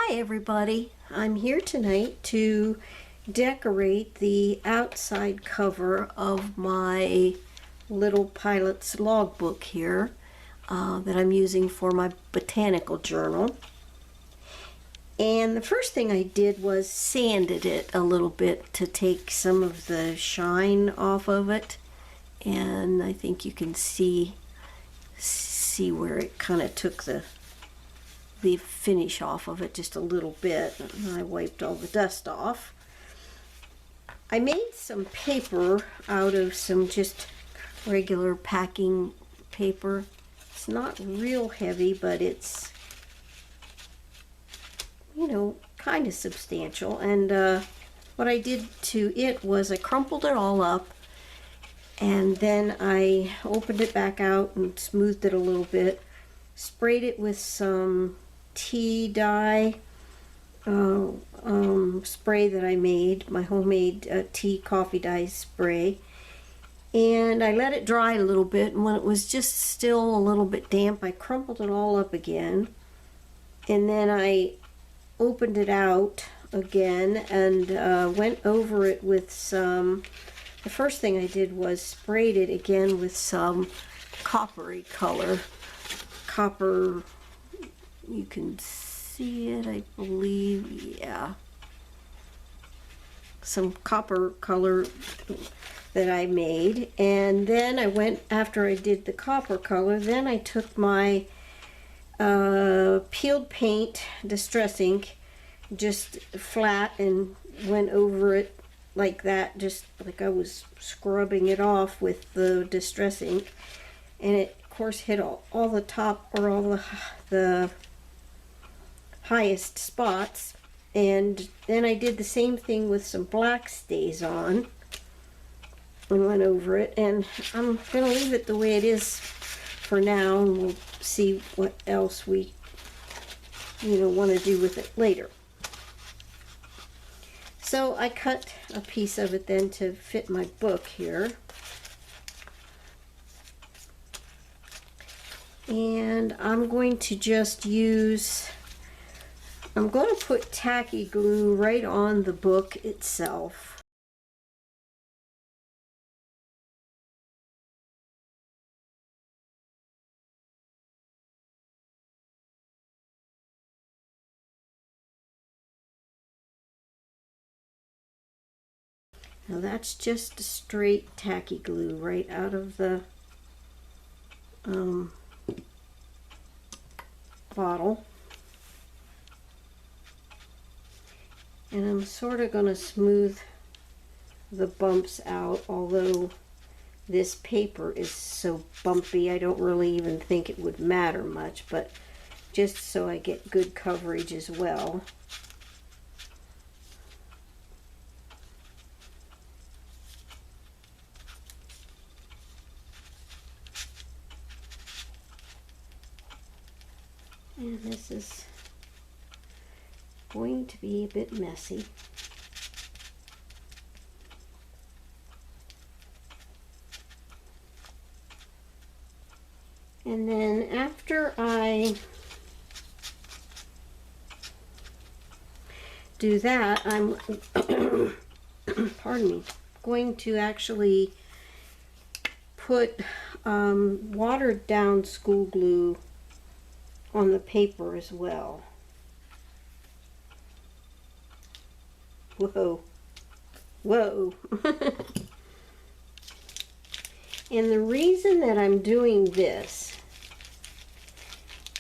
Hi everybody, I'm here tonight to decorate the outside cover of my little pilot's logbook here that I'm using for my botanical journal. And the first thing I did was sanded it a little bit to take some of the shine off of it, and I think you can see where it kind of took the finish off of it just a little bit. And I wiped all the dust off. I made some paper out of some just regular packing paper. It's not real heavy, but it's, you know, kind of substantial. And what I did to it was I crumpled it all up, and then I opened it back out and smoothed it a little bit, sprayed it with some tea dye spray that I made, my homemade tea coffee dye spray, and I let it dry a little bit, and when it was just still a little bit damp, I crumpled it all up again, and then I opened it out again and went over it with some, the first thing I did was sprayed it again with some coppery color, copper. You can see it, I believe, yeah. Some copper color that I made. And then I went, after I did the copper color, then I took my peeled paint distress ink, just flat, and went over it like that, just like I was scrubbing it off with the distress ink. And it, of course, hit all the top, or all the highest spots. And then I did the same thing with some black StazOn and went over it, and I'm gonna leave it the way it is for now, and we'll see what else we want to do with it later. So I cut a piece of it then to fit my book here, and I'm going to just use, I'm going to put tacky glue right on the book itself. Now that's just a straight tacky glue right out of the bottle. And I'm sort of going to smooth the bumps out, although this paper is so bumpy I don't really even think it would matter much, but just so I get good coverage as well. And this is going to be a bit messy. And then after I do that, I'm pardon me, going to actually put watered down school glue on the paper as well. Whoa. Whoa. And the reason that I'm doing this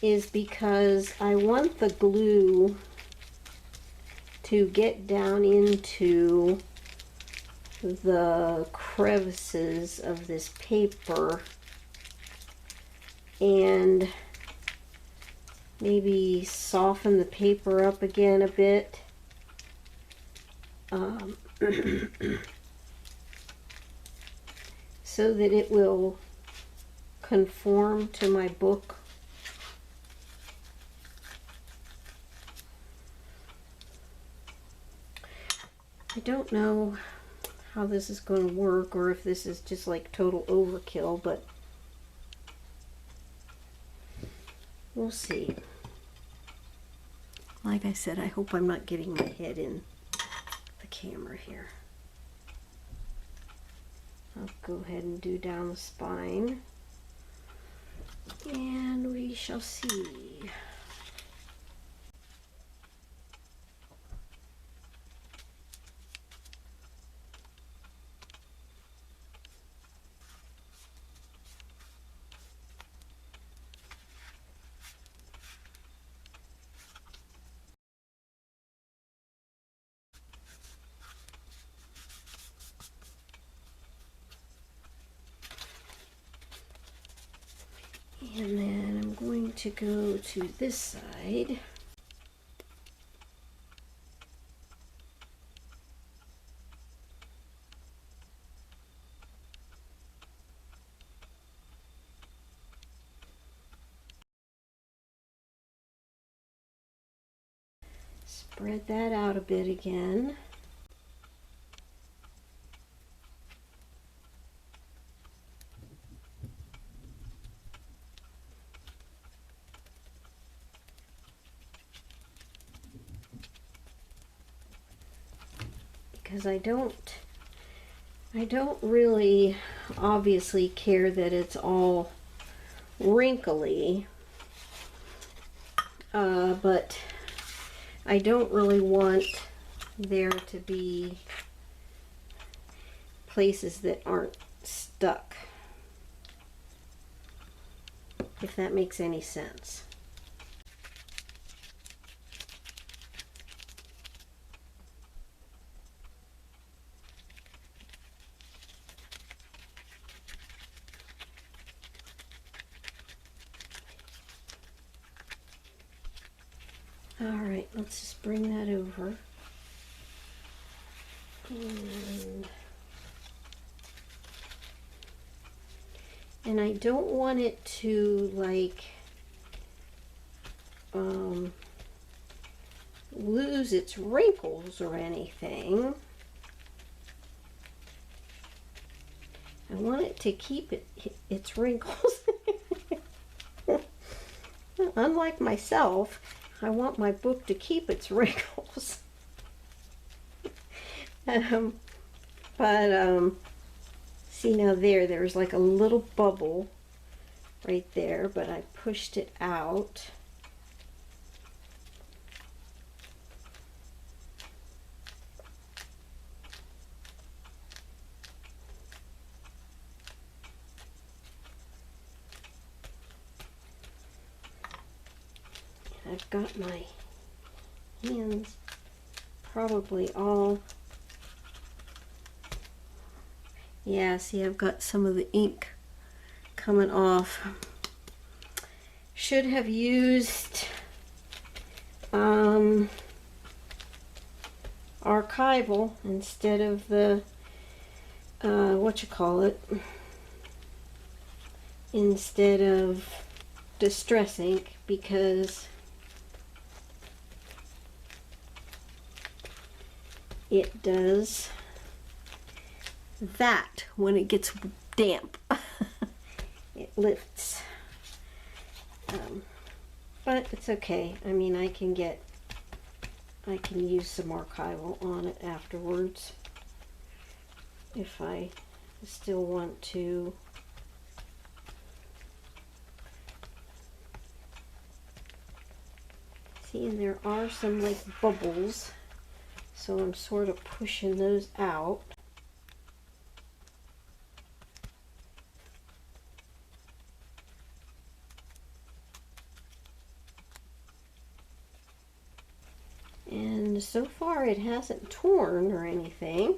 is because I want the glue to get down into the crevices of this paper and maybe soften the paper up again a bit. So that it will conform to my book. I don't know how this is going to work, or if this is just like total overkill, but we'll see. Like I said, I hope I'm not getting my head in the camera here. I'll go ahead and do down the spine, and we shall see. And then I'm going to go to this side. Spread that out a bit again. Because I don't really obviously care that it's all wrinkly, but I don't really want there to be places that aren't stuck, if that makes any sense. All right, let's just bring that over. And I don't want it to like lose its wrinkles or anything. I want it to keep its wrinkles. Unlike myself, I want my book to keep its wrinkles. See now there's like a little bubble right there, but I pushed it out. I've got my hands probably all, yeah, see I've got some of the ink coming off. Should have used archival instead of the instead of distress ink, because it does that when it gets damp. It lifts. But it's okay. I mean, I can use some archival on it afterwards if I still want to. See, and there are some like bubbles, so I'm sort of pushing those out. And so far it hasn't torn or anything.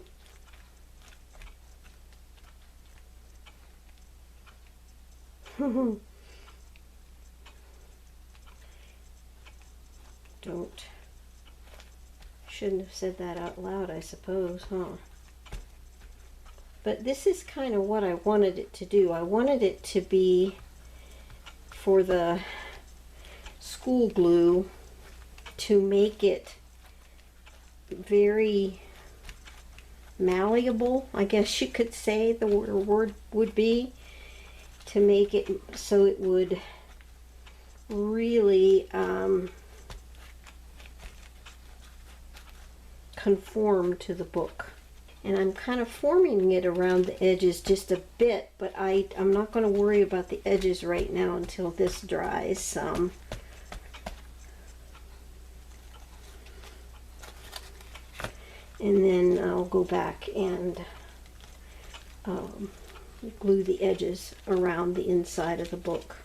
Shouldn't have said that out loud, I suppose, huh? But this is kind of what I wanted it to do. I wanted it to be, for the school glue, to make it very malleable, I guess you could say the word would be, to make it so it would really conform to the book. And I'm kind of forming it around the edges just a bit, but I'm not going to worry about the edges right now until this dries some. And then I'll go back and glue the edges around the inside of the book.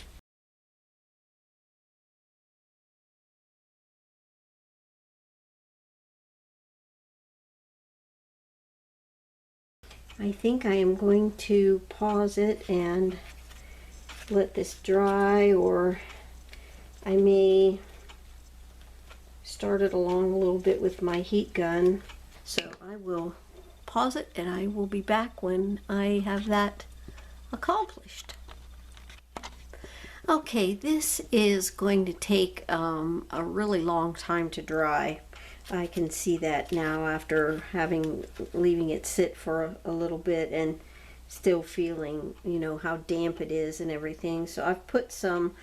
I think I am going to pause it and let this dry, or I may start it along a little bit with my heat gun. So I will pause it and I will be back when I have that accomplished. Okay, this is going to take a really long time to dry. I can see that now after leaving it sit for a little bit and still feeling, you know, how damp it is and everything. So I've put some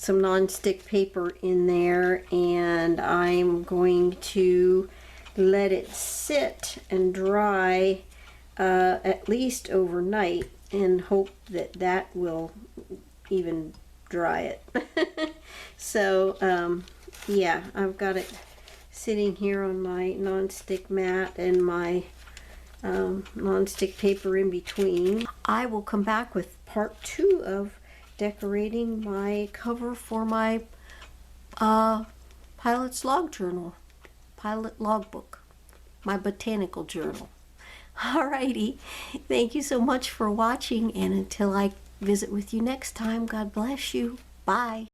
non-stick paper in there, and I'm going to let it sit and dry at least overnight, and hope that that will even dry it. So yeah, I've got it sitting here on my non-stick mat and my non-stick paper in between. I will come back with part 2 of decorating my cover for my pilot's log journal, pilot logbook, my botanical journal. Alrighty, thank you so much for watching, and until I visit with you next time, God bless you. Bye.